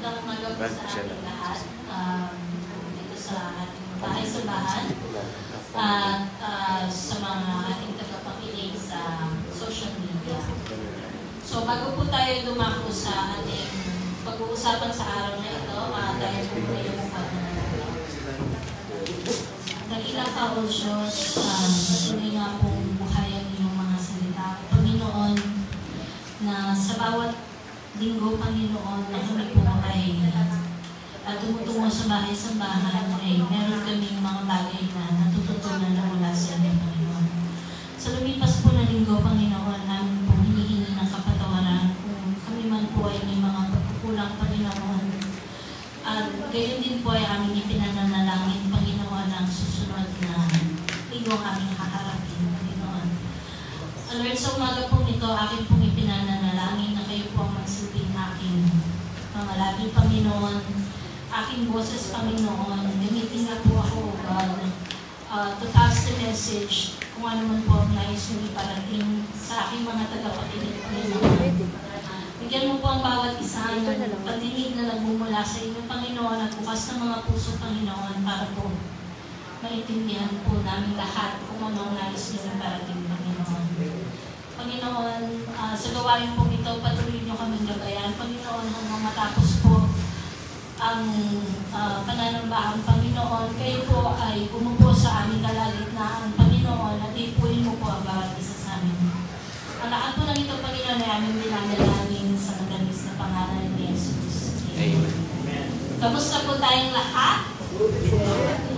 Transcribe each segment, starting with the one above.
Magandang umaga po sa ating lahat dito sa ating bahay-sambahan at sa mga ating tagapakinig sa social media. So bago po tayo dumako sa ating pag-uusapan sa araw na ito, tayo po kayo magpapanalangin. Dakilang ka o Diyos, tuloy nga pong buhayan iyong mga salita. Panginoon, na sa bawat linggo, Panginoon, na kami po ay tumutungo sa bahay-sambahan ay meron kaming mga bagay na natututunan na mula sa inyo, Panginoon. Sa lumipas po na linggo, Panginoon, namin po hinihingi ng kapatawaran kung kami man po ay may mga pagkukulang, Panginoon. At gayon din po ay aming ipinananalangin, Panginoon, ang susunod na linggo ang aming haharapin, Panginoon. Lord, sa umaga po nito, akin pong ipinananalangin na kayo po ang magsilbing aking mga labi, Panginoon, aking boses, Panginoon. Gamitin na po ako, God, to pass the message kung ano man po ang nais mong iparating sa aking mga tagapakinig, Panginoon. Bigyan mo po ang bawat isa ng pagdinig na nagmumula sa inyo, Panginoon, at bukas ng mga puso, Panginoon, para po maintindihan po namin lahat kung ano ang nais niyo iparating, Panginoon. Panginoon, sa gawain pong ito, patuloy niyo kaming gabayan, Panginoon, hanggang matapos po ang pananambahan, Panginoon. Kayo po ay umupo sa aming kalagitnaan, Panginoon, at ipuin mo po ang bawat isa sa amin. Ang lahat po ng ito, Panginoon, ay aming dinadalangin sa madalis na pangalan ni Jesus. Amen. Kamusta po tayong lahat?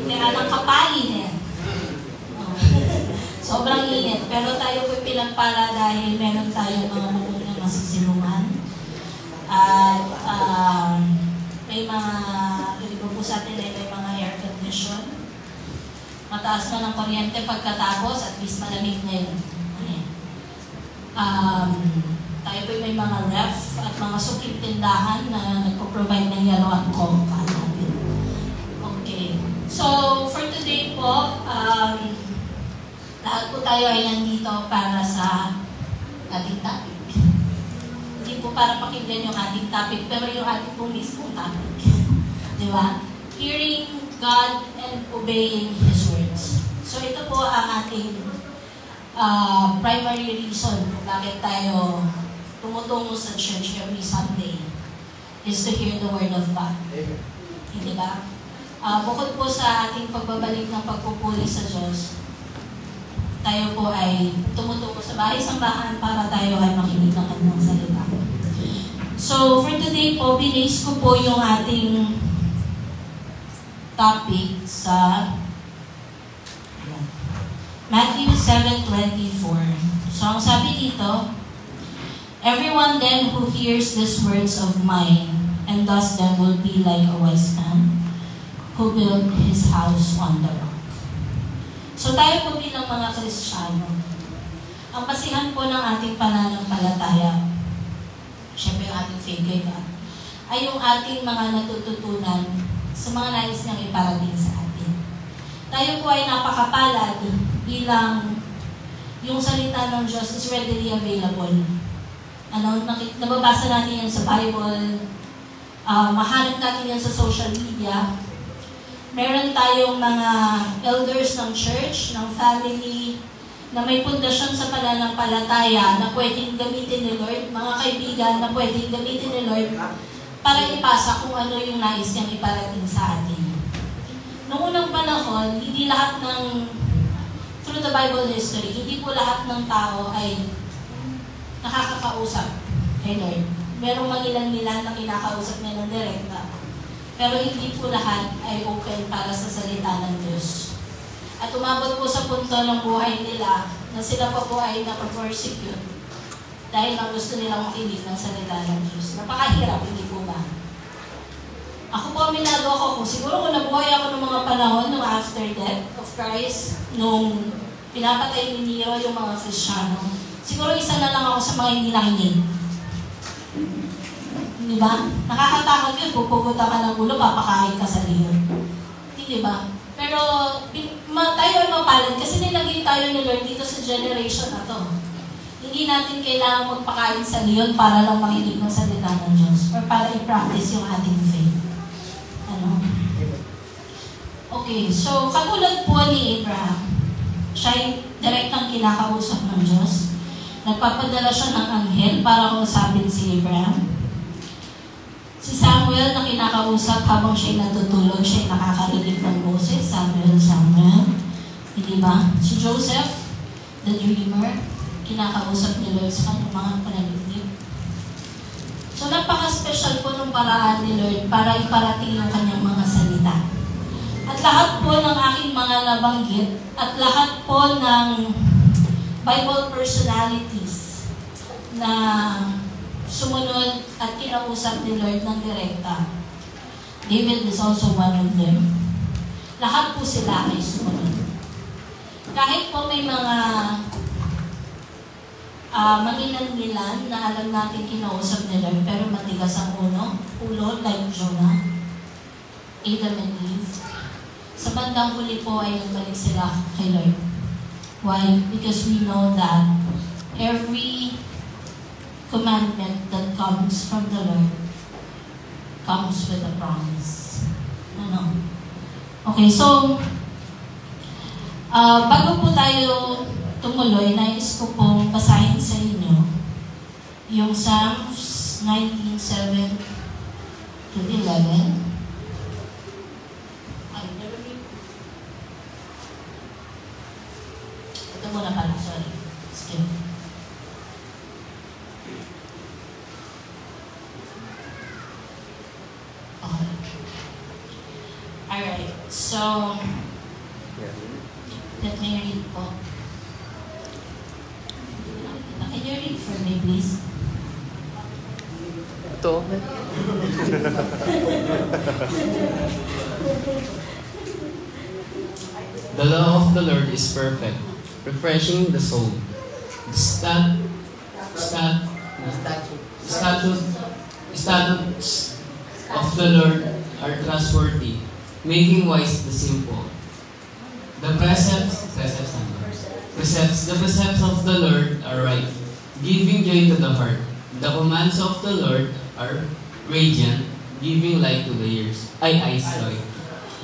Kaya ng kapain sobrang init, pero tayo po'y pinagpala dahil meron tayong mga mumunang masisilungan. At may mga, iba po sa atin ay may mga air condition. Mataas na ng kuryente pagkatapos, at least malamig ngayon. Tayo po'y may mga ref at mga sukit tindahan na nagpo-provide ng yellow at coke natin. Okay. So, for today po, lahat po tayo ay nandito para sa ating topic. Hindi po para pakinggan yung ating topic, pero yung ating pong mismong topic. Di ba? Hearing God and obeying His words. So ito po ang ating primary reason kung bakit tayo tumutungo sa church every Sunday is to hear the Word of God. Hindi ba? Bukod po sa ating pagbabalik ng pagpupuri sa Diyos, tayo po ay tumutuko sa bahay-sambahan para tayo ay makinig ng kanyang salita. So, for today po, binase ko po yung ating topic sa Matthew 7:24. So, ang sabi dito, everyone then who hears these words of mine and does them will be like a wise man who built his house on the rock. So tayo po bilang mga Kristiyano, ang basihan po ng ating pananampalataya, syempre yung ating faith kay God, ay yung ating mga natututunan sa mga nais niyang iparating sa atin. Tayo po ay napakapalad bilang yung salita ng Diyos is readily available. Nababasa natin yan sa Bible, mahanap natin yan sa social media. Meron tayong mga elders ng church, ng family, na may pundasyon sa pananampalataya na pwedeng gamitin ni Lord, mga kaibigan na pwedeng gamitin ni Lord para ipasa kung ano yung nais niyang iparating sa atin. Noong unang panahon, hindi lahat through the Bible history, hindi po lahat ng tao ay nakakakausap kay Lord. Merong mangilan-ngilan na kinakausap niya ng direkta. Pero hindi po lahat ay open para sa salita ng Diyos. At umabot po sa punto ng buhay nila na sila pa po ay napapersecute dahil lang gusto nilang makinig ng salita ng Diyos. Napakahirap, hindi po ba? Ako po, aminado ako. Siguro kung nabuhay ako ng mga panahon ng after death of Christ, nung pinapatay ni Nero yung mga Kristiyano, siguro isa na lang ako sa mga hindi nakinig. Diba? Nakakatakot yun, pupugutan ka ng ulo, papakain ka sa liyo. Diba? Pero tayo ay mapalad kasi nilagay tayo ni Lord dito sa generation na to. Hindi natin kailangan magpakain sa leon para lang makinig ng salita ng Diyos or para i-practice yung ating faith. Ano? Okay, so katulad po ni Abraham, siya ay direktang kinakausap ng Diyos. Nagpapadala siya ng anghel para kausapin si Abraham. Si Samuel na kinakausap habang siya'y natutulog, siya'y nakakarinig ng boses. Samuel, Samuel. Hindi ba? Si Joseph, the dreamer, kinakausap ni Lord sa kanyang mga panaginip. So napaka-special po ng paraan ni Lord para iparating yung kanyang mga salita. At lahat po ng aking mga nabanggit at lahat po ng Bible personalities na sumunod at kinausap ni Lord ng direkta. David is also one of them. Lahat po sila ay sumunod. Kahit po may mga mangilan-ngilan na alam natin kinausap ni Lord, pero matigas ang ulo like Jonah, Adam and Eve. Sa bandang huli po ay nagbalik sila kay Lord. Why? Because we know that every commandment that comes from the Lord comes with a promise. Ano? Okay, so bago po tayo tumuloy, nais ko pong basahin sa inyo yung Psalms 19:7 to 11. Ito muna pala, sorry. Skip. Okay. Alright, so let me read po. Can you read for me, please? Ito. The law of the Lord is perfect, refreshing the soul. The statutes of the Lord are trustworthy, making wise the simple. The precepts of the Lord are right, giving joy to the heart. The commands of the Lord are radiant, giving light to the eyes.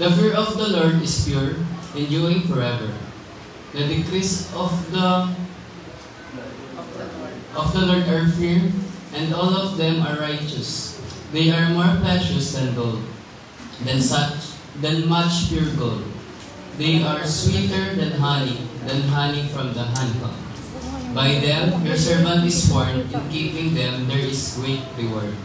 The fear of the Lord is pure, enduring forever. The decrees of the Lord are fear, and all of them are righteous. They are more precious than gold, than much pure gold. They are sweeter than honey from the honeycomb. By them your servant is warned, in keeping them there is great reward.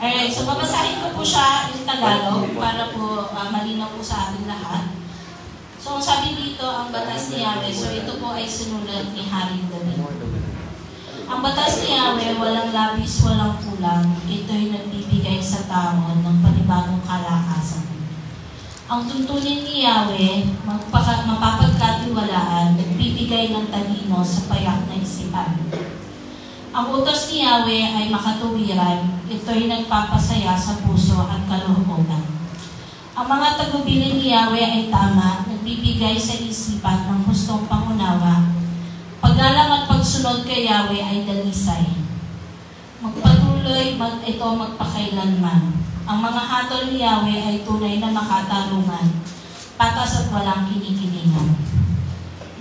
Alright, so babasahin ko po siya in Tagalog para po malinaw po sa ating lahat. So ang sabi dito, ang batas ni Yahweh, so ito po ay sinulat ni Haring David. Ang batas ni Yahweh, walang labis, walang kulang. Ito'y nagbibigay sa tao ng panibagong kalakasan. Ang tuntunin ni Yahweh, mapapagkatiwalaan, nagbibigay ng talino sa payak na isipan. Ang utos ni Yahweh ay makatuwiran, ito'y nagpapasaya sa puso at kalooban. Ang mga tagubilin ni Yahweh ay tama, nagbibigay sa isipan ng hustong pangunawa. Paggalang at pagsunod kay Yahweh ay dalisay. Magpatuloy ito magpakailanman. Ang mga hatol ni Yahweh ay tunay na makatarungan, patas at walang kinikilingan.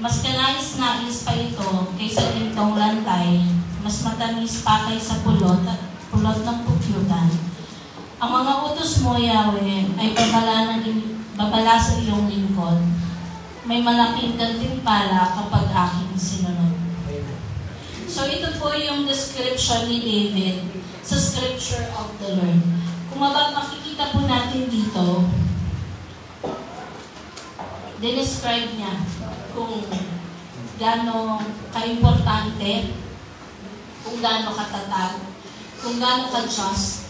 Mas kanais-nais pa ito kaysa gintong lantay, mas matamis pa kaysa pulot ng pukyutan. Ang mga utos mo, Yahweh, ay babala sa iyong lingkod. May malaking gantimpala kapag aking sinunod. So ito po yung description ni David sa scripture of the Lord. Kung makikita po natin dito, describe niya kung gaano ka-importante, kung gaano katatag, kung gaano ka-just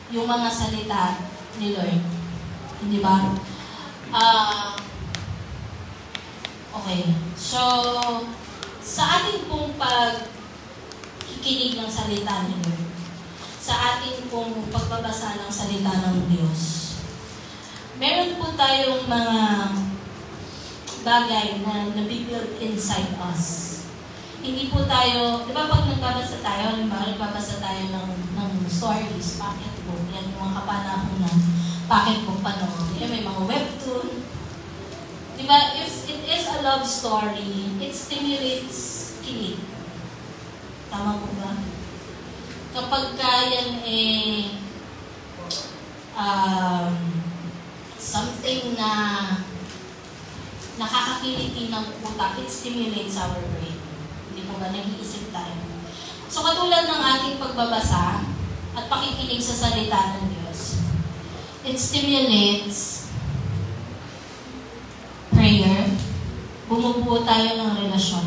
yung mga salita ni Lord. Hindi ba? Okay. So, sa ating pong pagkikinig ng salita ni Lord, sa ating pong pagbabasa ng salita ng Diyos, meron po tayong mga bagay na nabibuild inside us. Hindi po tayo, di ba pag nagbabasa tayo, halimbawa nagbabasa tayo ng stories, pocketbook, yan yung mga kapanahonan, pocketbook panahon. Yan, may mga webtoon. Di ba, if it is a love story, it stimulates kilig. Tama po ba? Kapag yan something na nakakakiliti ng utak, it stimulates our brain. Hindi po ba nag-iisip tayo? So katulad ng ating pagbabasa at pakikinig sa salita ng Diyos, it stimulates prayer. Bumubuo tayo ng relasyon.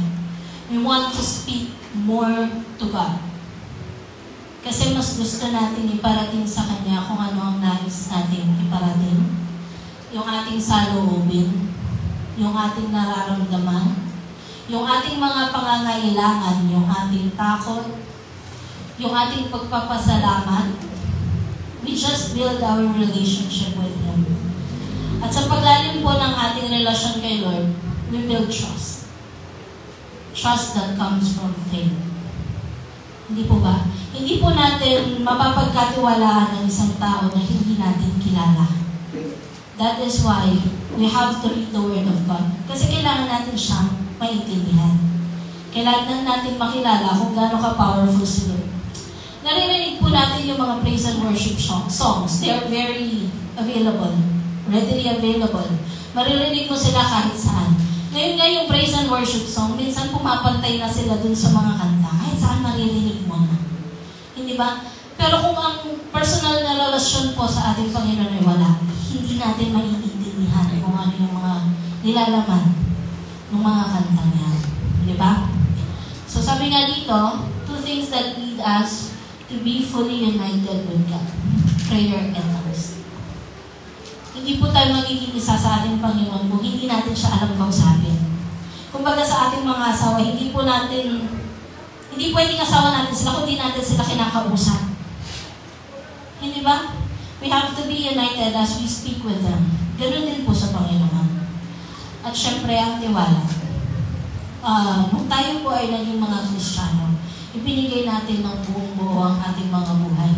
We want to speak more to God. Kasi mas gusto natin iparating sa Kanya kung ano ang nais natin iparating. Yung ating saloobin, yung ating nararamdaman, yung ating mga pangangailangan, yung ating takot, yung ating pagpapasalamat. We just build our relationship with Him. At sa paglalim po ng ating relasyon kay Lord, we build trust. Trust that comes from faith. Hindi po ba? Hindi po natin mapapagkatiwalaan ng isang tao na hindi natin kilala. That is why we have to read the Word of God. Kasi kailangan natin siyang maintindihan. Kailangan natin makilala kung gaano ka-powerful si Lord. Naririnig po natin yung mga praise and worship songs. They are very available. Readily available. Maririnig mo sila kahit saan. Ngayon nga yung praise and worship song, minsan pumapantay na sila dun sa mga kanta. Kahit saan maririnig mo na. Hindi ba? Pero kung ang personal na relasyon po sa ating Panginoon ay wala, hindi natin maiintindihan kung ano yung mga nilalaman ng mga kanta niya. Di ba? So sabi nga dito, two things that lead us to be fully united with God. Prayer and tongues. Hindi po tayo magiging isa sa ating Panginoon kung hindi natin siya alam kausapin. Kumbaga sa ating mga asawa, hindi pwedeng asawa natin sila kung hindi natin sila kinakausap. Hindi ba? We have to be united as we speak with them. Ganun din po sa Panginoon. At syempre, ang tiwala. Nung tayo po ay naging mga Kristiyano, ibinigay natin ng buong buo ang ating mga buhay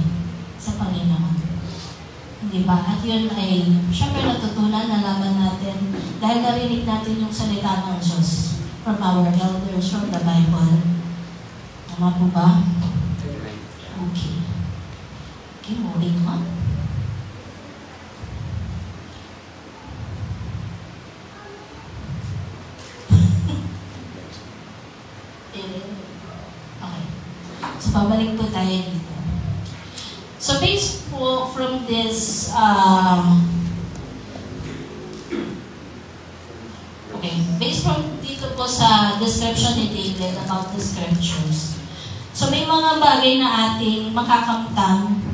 sa Panginoon. Hindi ba? At yun ay, syempre natutunan, nalaman natin, dahil narinig natin yung salita ng Diyos from our elders, from the Bible. Tama po ba? Okay. Okay, moving on. Okay. So, babalik po tayo dito. So, based po from this, based from dito po sa description ni David about the scriptures. So, may mga bagay na ating makakamtan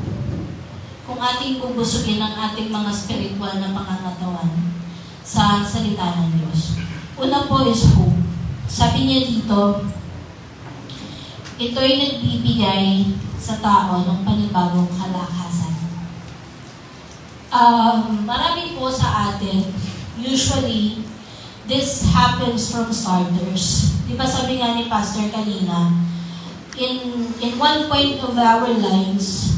kung ating bubusugin ang ating mga spiritual na pangangatawan sa salita ng Diyos. Una po is hope. Sabi niya dito, ito'y nagbibigay sa tao ng panibagong kalakasan. Marami po sa atin, usually, this happens from starters. Di ba sabi nga ni Pastor kanina, in one point of our lives,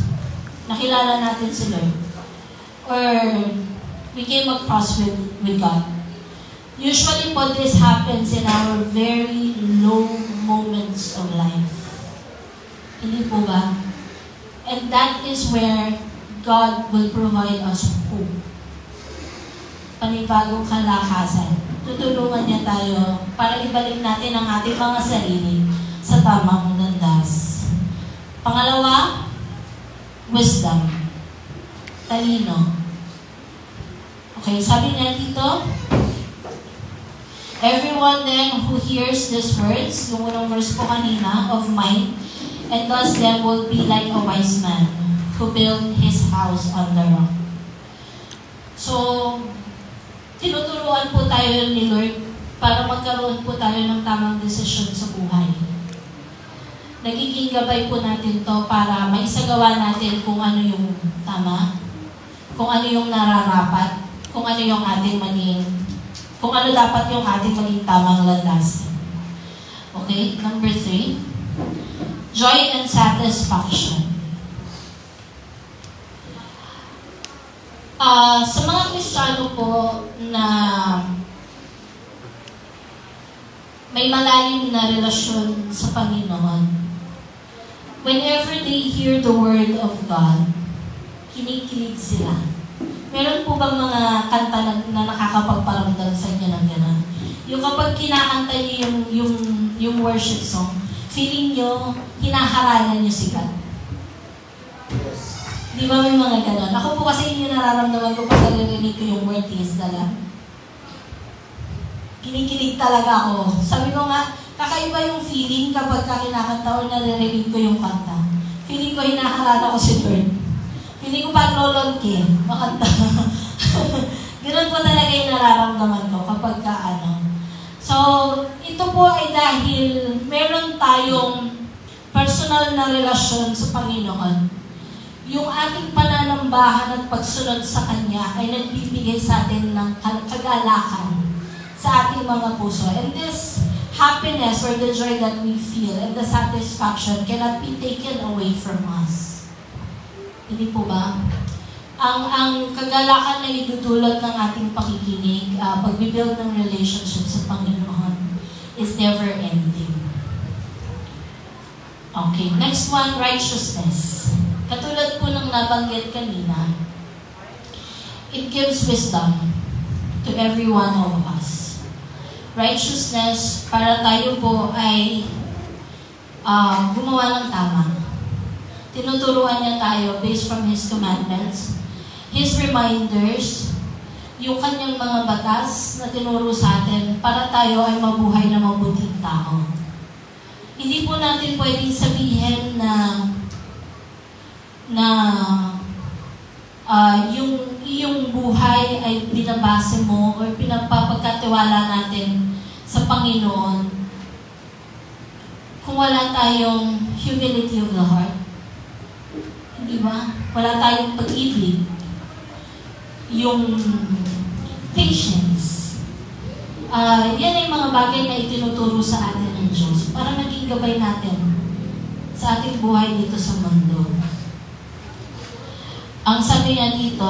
nakilala natin si Lord. Or we came across with God. Usually po this happens in our very low moments of life. Hindi po ba? And that is where God will provide us hope. Panibagong kalakasan. Tutulungan niya tayo para ibalik natin ang ating mga sarili sa tamang landas. Pangalawa, wisdom. Talino. Okay, sabi niya dito, everyone then who hears these words, yung unang verse po kanina, of mine, and thus them will be like a wise man who built his house on the rock. So, tinuturuan po tayo ni Lord para magkaroon po tayo ng tamang desisyon sa buhay. Nagiging gabay po natin to para maisagawa natin kung ano yung tama, kung ano yung nararapat, kung ano yung ating maging Kung ano dapat yung ating maging tamang landas. Okay? Number 3. Joy and satisfaction. Sa mga Kristiyano po na may malalim na relasyon sa Panginoon, whenever they hear the Word of God, kinikilig sila. Meron po bang mga kanta na nakakapagparamdam sa inyo ng gano'n? Yung kapag kinakanta niyo yung worship song, feeling nyo, hinaharalan nyo si God. Di ba may mga gano'n? Ako po kasi yung nararamdaman ko pag narinig ko yung word is the Lamb. Kinikilig talaga ako. Sabi ko nga, kakaiba yung feeling kapag kinakanta o naririnig ko yung kanta. Feeling ko hinaharala ko si Lord. Feeling ko parang lolonke, makanta. Ganun po talaga yung nararamdaman ko kapag So, ito po ay dahil meron tayong personal na relasyon sa Panginoon. Yung ating pananambahan at pagsunod sa Kanya ay nagbibigay sa atin ng kagalakan sa ating mga puso. And this happiness or the joy that we feel and the satisfaction cannot be taken away from us. Hindi po ba? Ang kagalakan na idudulot ng ating pakikinig, pagbibuild ng relationship sa Panginoon is never ending. Okay, next one, righteousness. Katulad po ng nabanggit kanina, it gives wisdom to every one of us. Righteousness, para tayo po ay gumawa ng tama. Tinuturuan niya tayo based from His commandments, His reminders, yung kanyang mga batas na tinuro sa atin para tayo ay mabuhay na mabuting tao. Hindi po natin pwedeng sabihin na yung iyong buhay ay binabase mo o pinapapagkatiwala natin sa Panginoon kung wala tayong humility of the heart. Hindi ba? Wala tayong pag-ibig. Yung patience. Yan ay mga bagay na itinuturo sa atin ng Diyos para maging gabay natin sa ating buhay dito sa mundo. Ang sabi niya dito,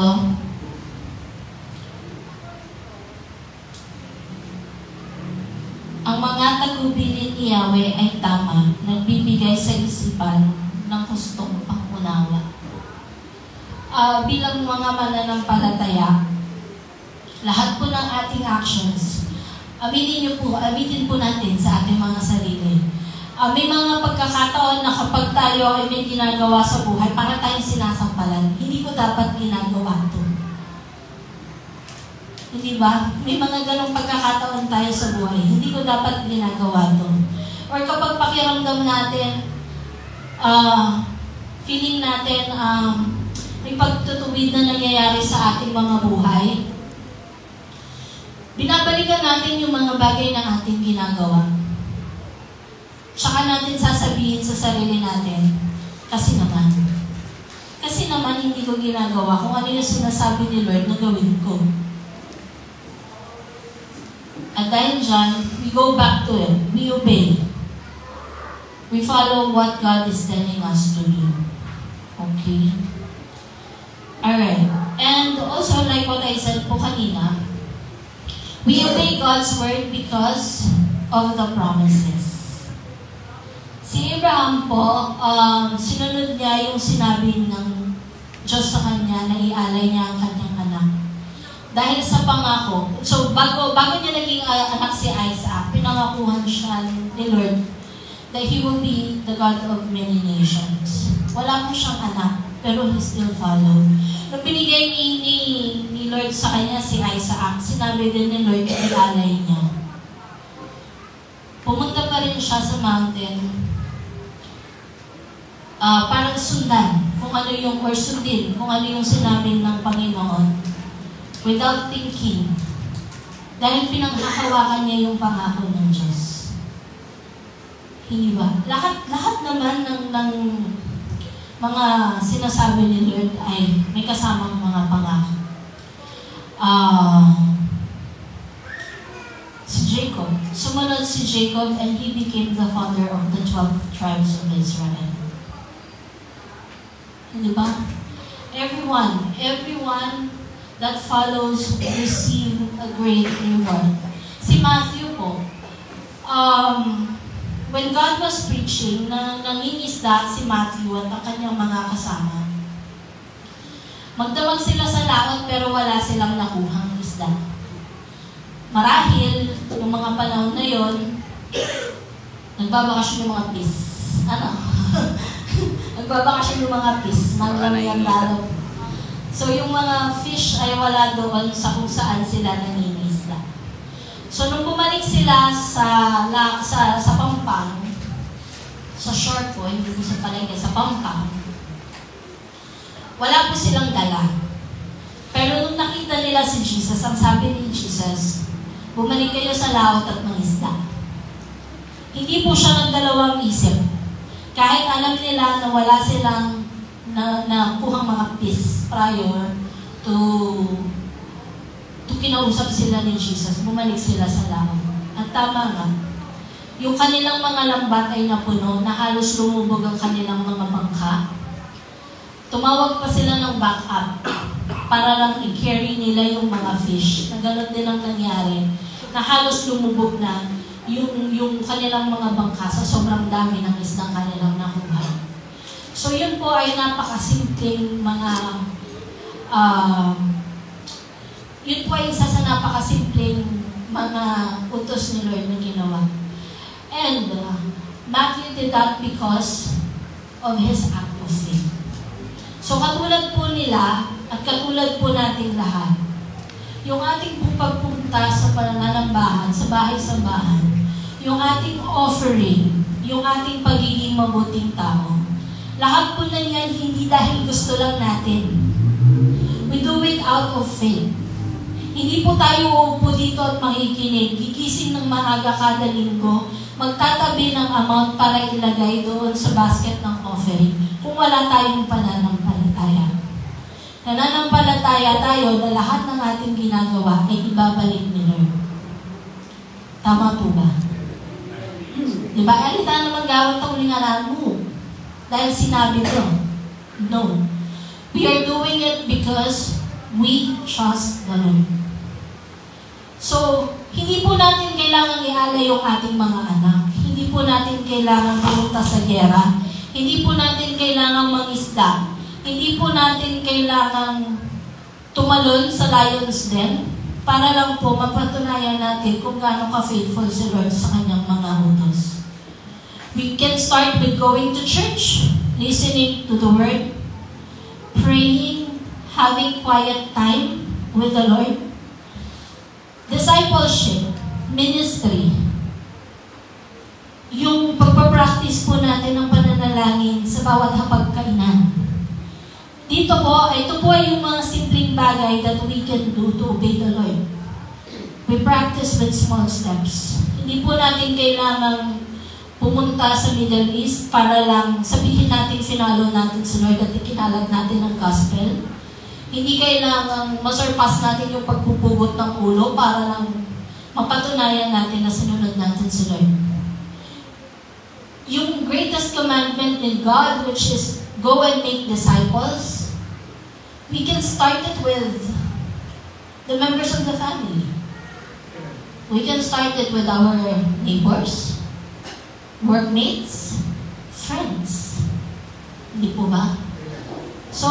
ang mga tagubilin ni Yahweh ay tama, nagbibigay sa isipan ng hustong pangunawa. Bilang mga mananampalataya, lahat po ng ating actions, aminin po natin sa ating mga sarili. May mga pagkakataon na kapag tayo ay may ginagawa sa buhay, para tayong sinasampalan, hindi ko dapat ginagawa ito. Hindi ba? May mga ganong pagkakataon tayo sa buhay, hindi ko dapat ginagawa ito. Or kapag pakiramdam natin, feeling natin, may pagtutuwid na nangyayari sa ating mga buhay, binabalikan natin yung mga bagay na ating ginagawa. Tsaka natin sasabihin sa sarili natin, kasi naman hindi ko ginagawa kung ano yung sinasabi ni Lord na gawin ko. At dahil dyan, we go back to it. We obey. We follow what God is telling us to do. Okay? Alright. And also, like what I said po kanina, we obey God's word because of the promises. Si Abraham po, sinunod niya yung sinabi ng Diyos sa kanya na ialay niya ang kanyang anak. Dahil sa pangako. So, bago niya naging anak si Isaac, pinangakuhan siya ni Lord that He will be the God of many nations. Wala po siyang anak, pero He still followed. Nung binigay ni Lord sa kanya si Isaac, sinabi din ni Lord na ialay niya. Pumunta pa rin siya sa mountain para sundan kung ano yung, or sundin kung ano yung sinabi ng Panginoon without thinking. Dahil pinanghahawakan niya yung pangako ng Diyos. Hindi ba? Lahat naman ng mga sinasabi ni Lord ay may kasamang mga pangako. si Jacob and he became the father of the 12 tribes of Israel. Di ba? Everyone that follows will receive a great reward. Si Matthew po, when God was preaching, nangingisda si Matthew at ang kanyang mga kasama. Magdamag sila sa laot pero wala silang nakuhang isda. Marahil, noong mga panahon na yon, nagbabakasyon yung mga fish. Nagbabakasyon yung mga fish. Nangyamayang lalo. So, yung mga fish ay wala doon sa kung saan sila nangingisda. So, nung bumalik sila sa Pampang, sa shore po, hindi po sa palengke, sa Pampang, wala po silang dala. Pero nung nakita nila si Jesus, ang sabi ni Jesus, bumalik kayo sa laot at mangisda. Hindi po siya nagdalawang isip. Kahit alam nila na wala silang nakuhang mga fish prior to kinausap sila ni Jesus, bumalik sila sa laot. At tama nga, yung kanilang mga lambat ay napuno, na halos lumubog ang kanilang mga bangka. Tumawag pa sila ng backup para lang i-carry nila yung mga fish. Na gano'n din ang nangyari, na halos lumubog na yung kanilang mga bangka sa sobrang dami ng isdang kanilang nakuha. So yun po ay napakasimpleng mga, yun po ay isa sa napakasimpleng mga utos ni Lord na ginawa. And Matthew did that because of his act of faith. So katulad po nila at katulad po nating lahat, yung ating pagpunta sa pananambahan, sa bahay-sambahan, yung ating offering, yung ating pagiging mabuting tao, lahat po na yan hindi dahil gusto lang natin. We do it out of faith. Hindi po tayo uupo dito at makikinig, gigising ng maaga kada linggo, magtatabi ng amount para ilagay doon sa basket ng offering kung wala tayong pananampalataya. Nananampalataya tayo na lahat ng ating ginagawa ay ibabalik ni Lord. Tama po ba? Diba? Alita naman gawin itong lingaran mo. Dahil sinabi ko, no. We are doing it because we trust the Lord. So, hindi po natin kailangan ialay yung ating mga anak. Hindi po natin kailangan pumunta sa gera. Hindi po natin kailangan mangisda. Hindi po natin kailangan tumalon sa lion's den para lang po mapatunayan natin kung gaano ka-faithful si Lord sa kanyang mga utos. We can start with going to church, listening to the Word, praying, having quiet time with the Lord, discipleship, ministry, yung pagpapractice po natin ng pananalangin sa bawat hapagkainan. Ito po ay yung mga simpleng bagay that we can do to obey the Lord. We practice with small steps. Hindi po natin kailangang pumunta sa Middle East para lang sabihin natin sinalo natin sa Lord at ikinalag natin ang gospel. Hindi kailangang masurpass natin yung pagpupugot ng ulo para lang mapatunayan natin na sinunod natin sa Lord. Yung greatest commandment in God, which is go and make disciples, we can start it with the members of the family. We can start it with our neighbors, workmates, friends. Hindi po ba? So,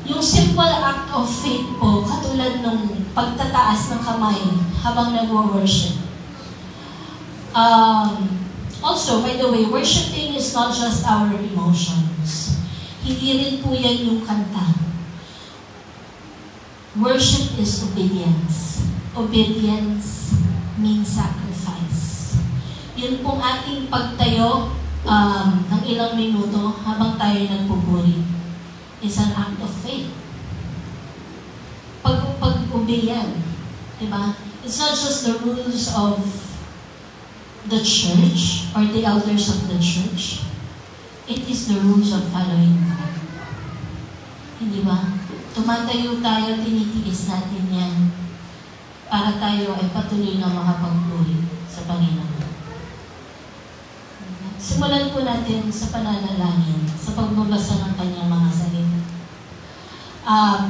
yung simple act of faith po, katulad nung pagtataas ng kamay habang nag-worship. Also, by the way, worshiping is not just our emotions. Hindi rin po yan yung kanta. Worship is obedience. Obedience means sacrifice. Yun pong ating pagtayo ng ilang minuto habang tayo nagpupuri is an act of faith. Pag-obey yan. Diba? It's not just the rules of the church or the elders of the church. It is the rules of following God. Hindi ba? Tumatayo tayo, tinitiis natin yan. para tayo ay patuloy na makapagpuri sa Panginoon. Simulan po natin sa pananalangin, sa pagbabasa ng kanyang mga salita.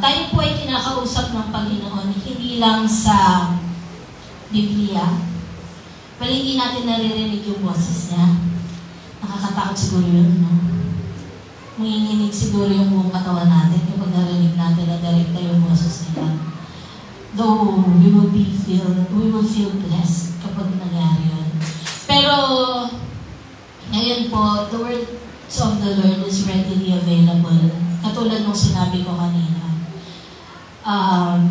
Tayo po ay kinakausap ng Panginoon, hindi lang sa Biblia. Palagi natin naririnig yung boses niya. Nakakatakot siguro yun, no? Manginginig siguro yung buong katawan natin kapag narinig natin na direkta yung boses nila. Though we will feel blessed kapag nangyari yun. Pero ngayon po, the words of the Lord is readily available. Katulad nung sinabi ko kanina.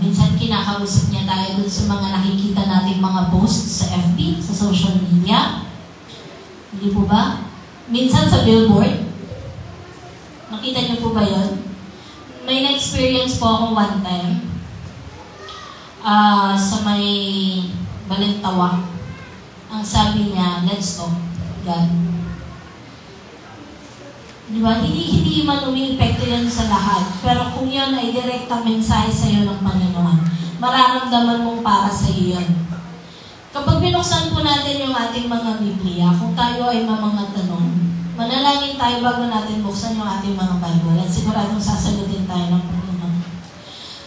Minsan kinakausap niya tayo dun sa mga nakikita nating mga posts sa FB, sa social media. Hindi po ba? Minsan sa billboard. Nakita niyo po ba yun? May na-experience po ako one time sa may Balintawak. Ang sabi niya, let's talk, God. Diba? Hindi man umiepekto yun sa lahat. Pero kung yun ay direktang mensahe sa iyo ng Panginoon, mararamdaman mong para sa iyo yun. Kapag binuksan po natin yung ating mga Biblia, kung tayo ay mga tanong, manalangin tayo bago natin buksan yung ating mga Bible at siguradong sasagutin tayo ng Panginoon.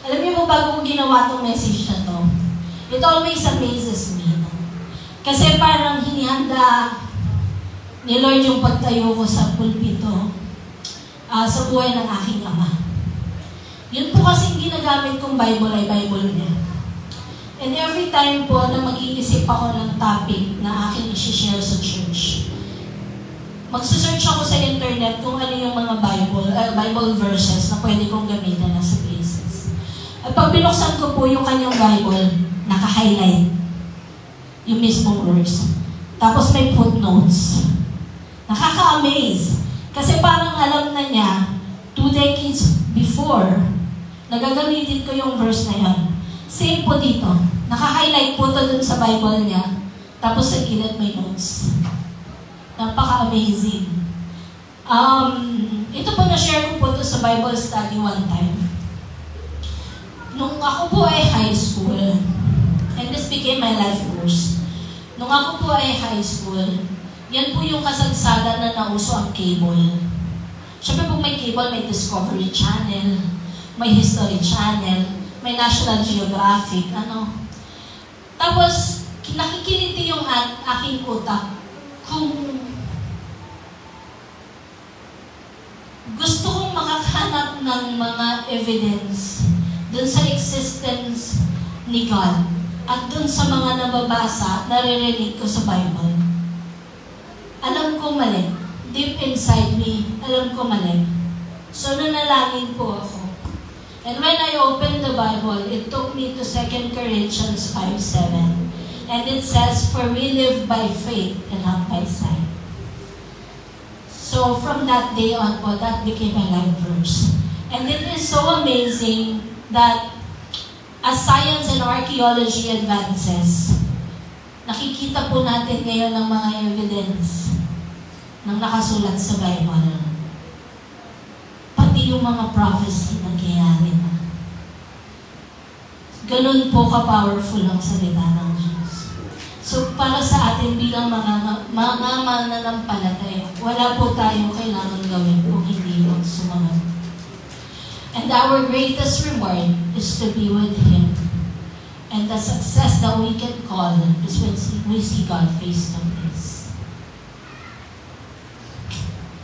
Alam niyo po, bago ko ginawa itong message na to, it always amazes me. No? Kasi parang hinihanda ni Lord yung pagtayo ko sa pulpito sa buhay ng aking ama. Yun po kasing ginagamit kong Bible ay Bible niya. And every time po na mag-iisip ako ng topic na aking isi-share sa church, magsasearch ako sa internet kung ano yung mga Bible verses na pwede kong gamitin na sa places. At pag binuksan ko po yung kanyang Bible, naka-highlight yung mismong verse. Tapos may footnotes. Nakaka-amaze. Kasi parang alam na niya, 2 decades before, nagagamitin ko yung verse na yan. Same po dito. Naka-highlight po ito dun sa Bible niya. Tapos sa gilid may notes. Napaka-amazing. Ito po na-share ko po ito sa Bible study one time. Nung ako po ay high school, and this became my life verse. Nung ako po ay high school, yan po yung kasagsagan na nauso ang cable. Siyempre po may cable, may Discovery Channel, may History Channel, may National Geographic, Tapos, nakikiliti yung aking utak kung gusto kong makakahanap ng mga evidence dun sa existence ni God at dun sa mga nababasa, naririnig ko sa Bible. Alam ko mali. Deep inside me, alam ko mali. So, nanalangin po ako. And when I opened the Bible, it took me to 2 Corinthians 5:7. And it says, "For we live by faith and not by sight." So, from that day on po, that became my life verse. And it is so amazing that as science and archaeology advances, nakikita po natin ngayon ng mga evidence ng nakasulat sa Bible. Pati yung mga prophecy nangyayari na. Ganun po ka-powerful ang salita ng Diyos. So, para sa atin bilang mga mananampalataya, wala po tayong kailangan gawin kung hindi magsumunod. And our greatest reward is to be with Him. And the success that we can call is when we see God face to face.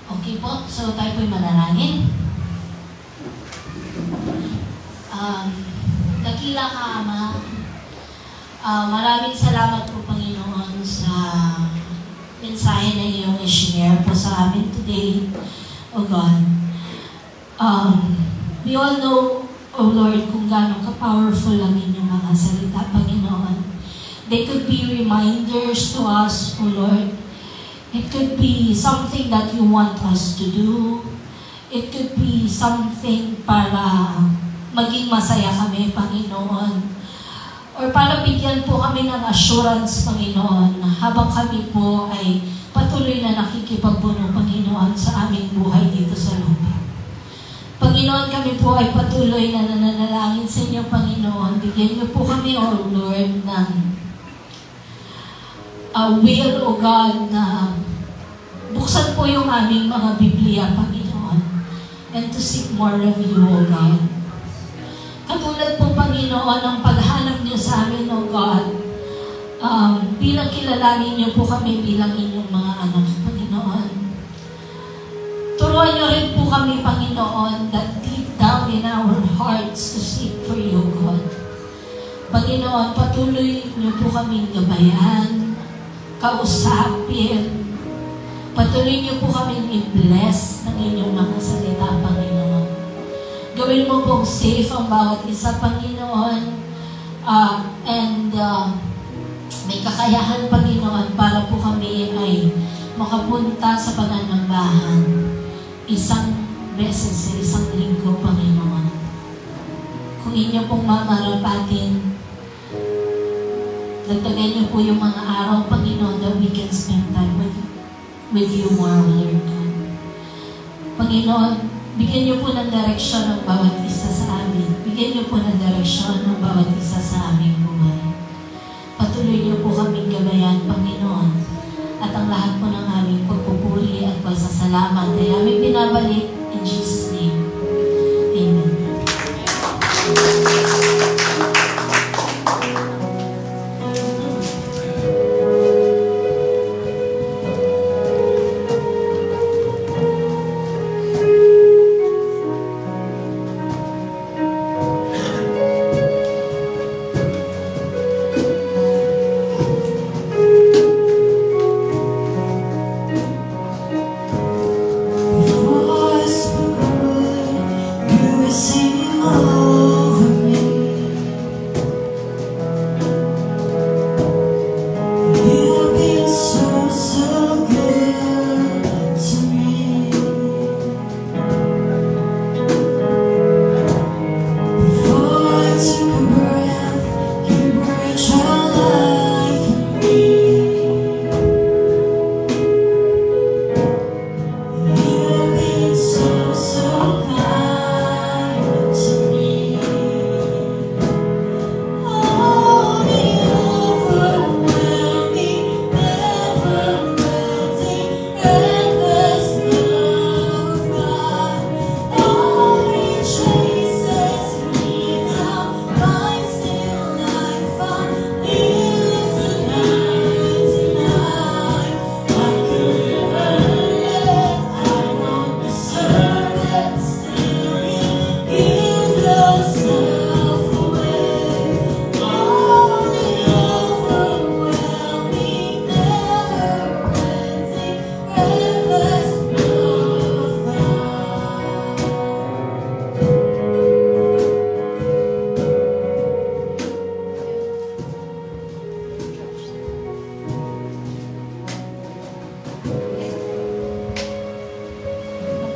Okay po, so tayo po'y manalangin. Dakila ka, Ama. Maraming salamat po, Panginoon, sa mensahe na iyong i-share po sa amin today, O God. We all know, O Lord, kung gaano ka-powerful ang inyong mga salita, Panginoon. They could be reminders to us, O Lord. It could be something that you want us to do. It could be something para maging masaya kami, Panginoon. Or para bigyan po kami ng assurance, Panginoon, habang kami po ay patuloy na nakikipagbuno, Panginoon, sa aming buhay dito sa lupa. Panginoon, Panginoon, kami po ay patuloy na nananalangin sa inyo, Panginoon. Bigyan niyo po kami, O Lord, ng will, O God, na buksan po yung aming mga Biblia, Panginoon, and to seek more of you, O God. Katulad po, Panginoon, ang paghanap niyo sa amin, O God, bilang kilalanin niyo po kami bilang inyong mga anak, Panginoon. Turuan niyo rin po kami, Panginoon, that deep down in our hearts to seek for you, God. Panginoon, patuloy niyo po kaming gabayan, kausapin. Patuloy niyo po kaming i-bless ng inyong mga salita, Panginoon. Gawin mo pong safe ang bawat isa, Panginoon. May kakayahan, Panginoon, para po kami ay makapunta sa pananambahan isang beses sa isang linggo, Panginoon. Kung inyo pong mamarapatin, dagdagan niyo po yung mga araw, Panginoon, that we can spend time with you more, Lord God. Panginoon, bigyan niyo po ng direksyon ng bawat isa sa amin. Bigyan niyo po ng direksyon ng bawat isa sa aming buhay. Patuloy niyo po kaming gabayan, Panginoon, at ang lahat po ng aming pagpupuri at pasasalamat ay aming binabalik in Jesus' name. Amen.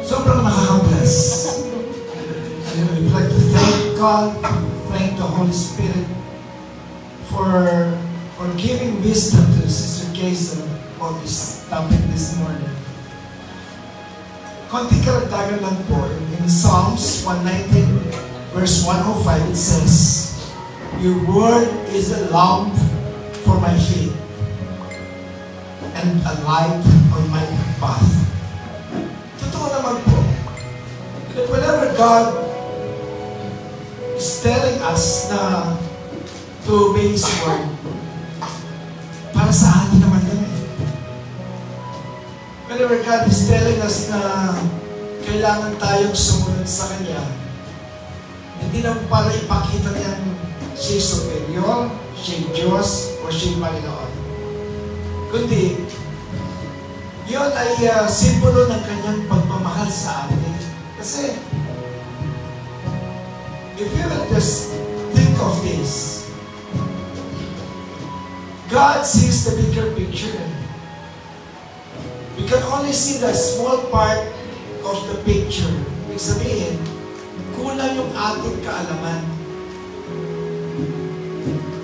Sobrang nakaka-bless. We'd like to thank God, thank the Holy Spirit for giving wisdom to Sister Kaysa on this topic this morning. Konting karagdagan lang po. In Psalms 119, verse 105, it says, "Your word is a lamp for my feet and a light on my path." Totoo naman po. That whenever God is telling us na to obey His word, para sa atin naman yun eh. Whenever God is telling us na kailangan tayong sumunod sa Kanya, hindi lang para ipakita niyan siya'y superior, siya'y Diyos, o siya'y Panginoon. Kundi, yun ay simbolo ng Kanyang pagmamahal sa atin. Kasi, if you will just think of this, God sees the bigger picture. We can only see the small part of the picture. Ibig sabihin, kulang yung ating kaalaman.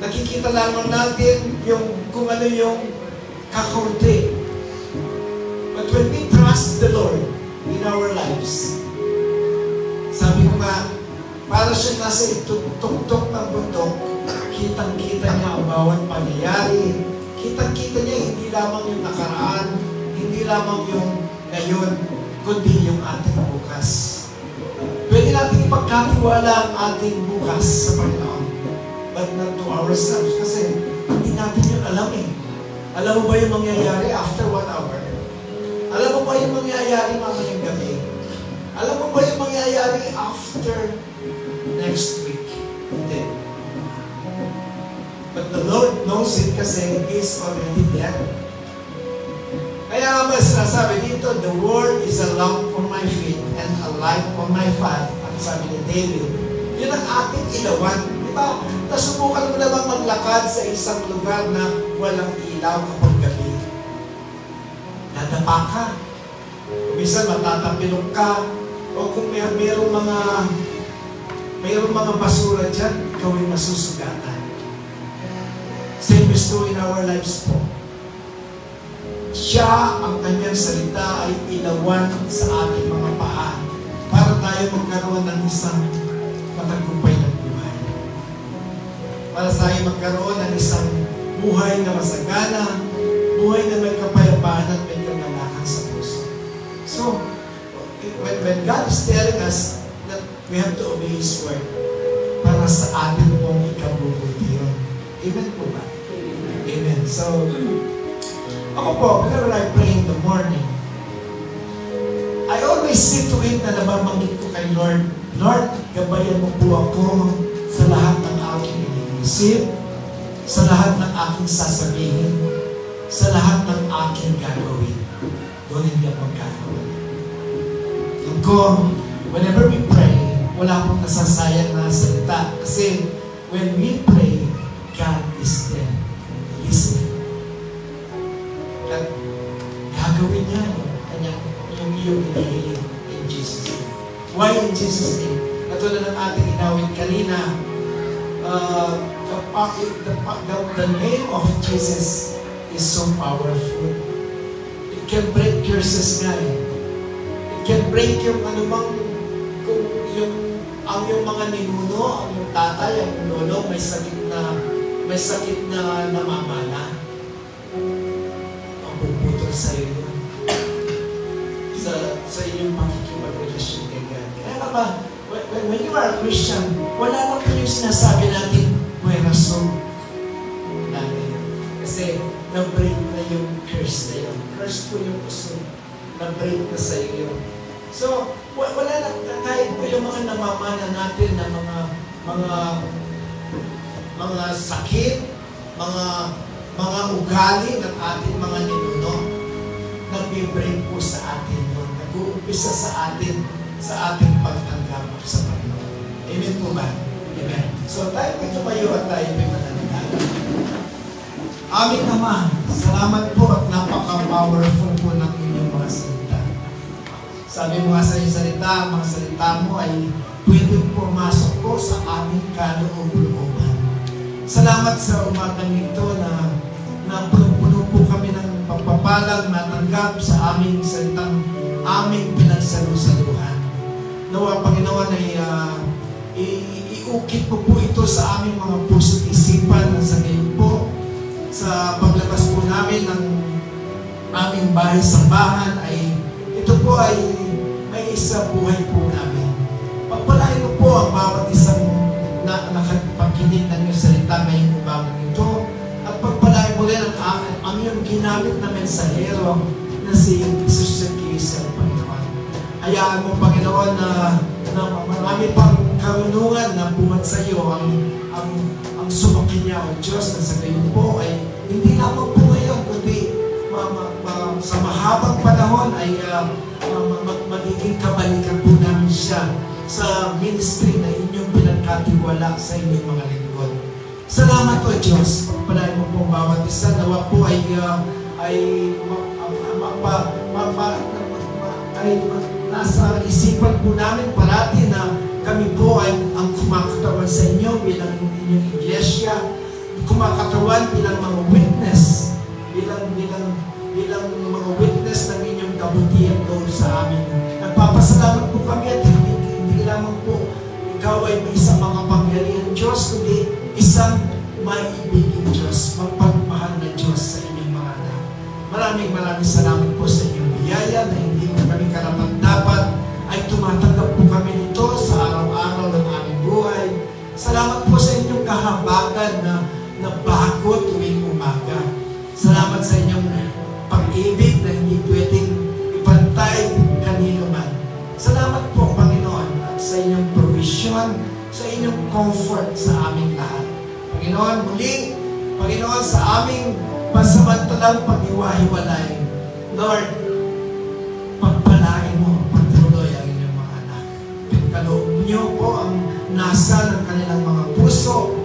Nakikita lamang natin yung kung ano yung kakunti. But when we trust the Lord in our lives, sabi Para siya nasa tuktok ng bundok, kitang-kita niya ang bawat pangyayari. Kitang-kita niya hindi lamang yung nakaraan, hindi lamang yung ngayon, kundi yung ating bukas. Pwede natin ipagkatiwala ang ating bukas sa Panginoon, but not to ourselves, kasi hindi natin yun alam eh. Alam mo ba yung mangyayari after 1 hour? Alam mo ba yung mangyayari mamayang gabi? Alam mo ba yung mangyayari after next week? Hindi. But the Lord knows it kasi He's already there. Kaya nga ba sinasabi dito, the word is a lamp for my feet and a light for my path. Ang sabi ni David, yun ang ating ilawan. Diba? Nasubukan mo naman maglakad sa isang lugar na walang ilaw kapag gabi. Nadapa ka. Kung minsan matatapilok ka, o kung mayroong mga basura dyan, ikaw ay masusugatan. Same is true in our lives po. Siya, ang kanyang salita ay ilawan sa ating mga paa para tayo magkaroon ng isang matagumpay na buhay. Para tayo magkaroon ng isang buhay na masagana, buhay na may kapayapaan at may kagalakan sa puso. So, when God is telling us that we have to obey His word, para sa atin pong ikabubuti yun. Amen po ba? Amen. So, ako po, whenever I pray in the morning, I always see to it na nababanggit ko kay Lord, Lord, gabayan mo po ako sa lahat ng aking iniisip, sa lahat ng aking sasabihin, sa lahat ng aking gagawin. Doon hindi ako magkakaroon. Whenever we pray, wala akong nasasayang na salita. Kasi when we pray, God is there. Listening. At gagawin niya yung iyong hinihiling in Jesus' name. Why in Jesus' name? Katulad ng ating inawit kanina, the name of Jesus is so powerful. It can break curses nga eh. It can break yung anumang, ang yung mga ninuno, ang yung tatay, ang lolo, may sakit na namamana. Ang puputol sa iyo sa inyong makikipagrelasyon kay God. Kaya ba, when you are a Christian, wala lang po yung sinasabi natin, may rason. Kasi na-break na yung curse na yun. Curse po yung uso. Na-break na sa iyo. So, wala na, kahit po yung mga namamana natin na mga sakit, mga ugali ng ating mga ninuno, nag-break po sa atin yun. Nag-uumpisa sa ating pagtanggap sa Panginoon. Amen po ba? Amen. So, tayo po tumayo at tayo may manananggal. Aming Ama, salamat po at napaka-powerful po ng inyong mga salita. Sabi mo nga sa iyong salita, ang mga salita mo ay pwedeng pumasok po sa aming kaloob-looban. Salamat sa umagang ito na puno po kami ng pagpapalang natanggap sa aming salitang aming pinagsalusaluhan. Nawa, Panginoon, ay iukit po ito sa aming mga puso't isipan sa ngayon po, sa paglabas po namin ng aming bahay-sambahan ay ito po ay may isa buhay po namin. Pagpalain mo po ang bawat isang nakapagkinig ng iyong salita ngayong umagang ito at pagpalain mo rin ang iyong ginamit na mensahero na si Jesus Cristo, Panginoon. Hayaan mo, Panginoon, na marami pang karunungan na buhat sa iyo ang sumakin niya, o Diyos, na sa gayon po ay hindi lamang po ngayon, kundi sa mahabang panahon ay magiging kabalikan po namin siya sa ministry na inyong pinagkatiwala sa inyong mga lingkod. Salamat po, Diyos. Pagpalain mo po bawat isa. Nawa po ay nasa isipan po namin parati na kami po ay ang kumakatawan sa inyo bilang inyong iglesia, kumakatawan bilang mga witness, bilang mga witness ng inyong kabutihan doon sa amin. Nagpapasalamat po kami at hindi lamang po ikaw ay may isang makapangyarihan Diyos, kundi isang maibiging Diyos, mapagmahal na Diyos sa inyong mga anak. Maraming salamat po sa inyong biyaya na hindi mo kami karapat-dapat ay tumatanggap po kami nito sa araw-araw ng aming buhay. Salamat po sa inyong kahabagan na bago tuwing umaga. Salamat sa inyong pag-ibig na hindi pwedeng ipantay kanino man. Salamat po, Panginoon, at sa inyong provision, sa inyong comfort sa aming lahat. Panginoon, muli, Panginoon, sa aming pansamantalang pag-iwahiwalay, Lord, pagpalain mo, patuloy ang inyong mga anak. Kaloob niyo po ang nasa ng kanilang mga puso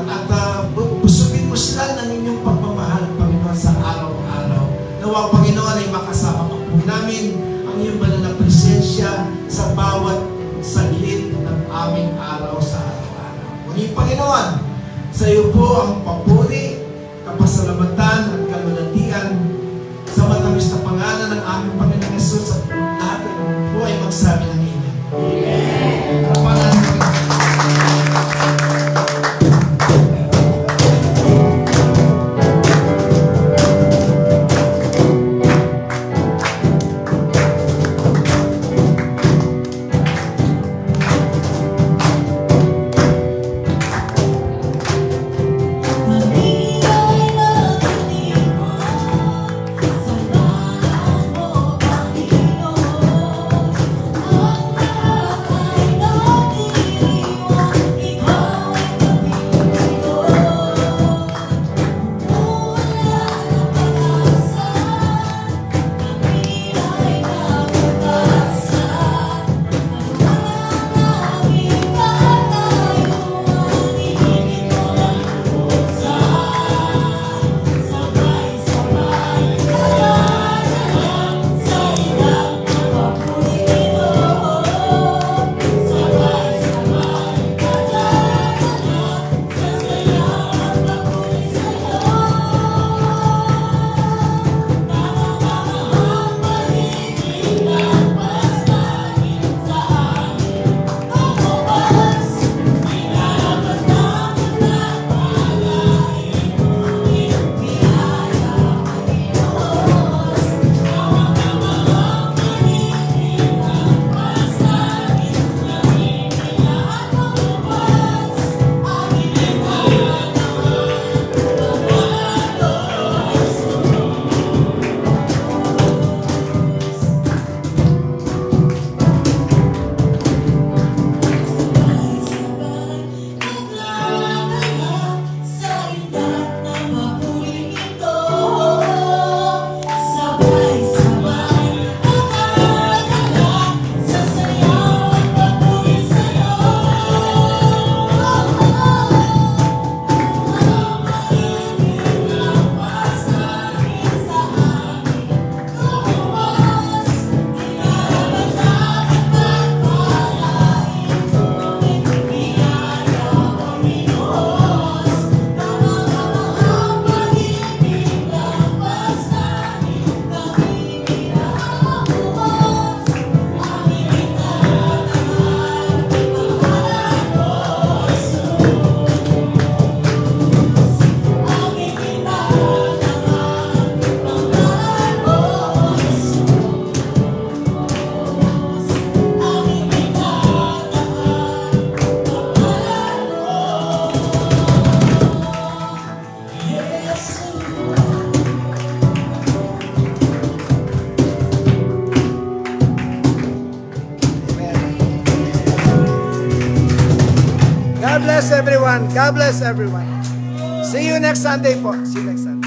at busugin mo sila ng inyong pagmamahal, Panginoon, sa araw-araw. Nawa, Panginoon, ay makasama po namin ang iyong banal na presensya sa bawat saglit ng aming araw sa araw-araw. Ngunit, Panginoon, sa iyo po ang papuri, kapasalamatan at kalulatian sa matamis na pangalan ng aming Panginoong Hesus at lahat po ay magsabi ng Amen. Amen. God bless everyone. God bless everyone. See you next Sunday po. See you next Sunday.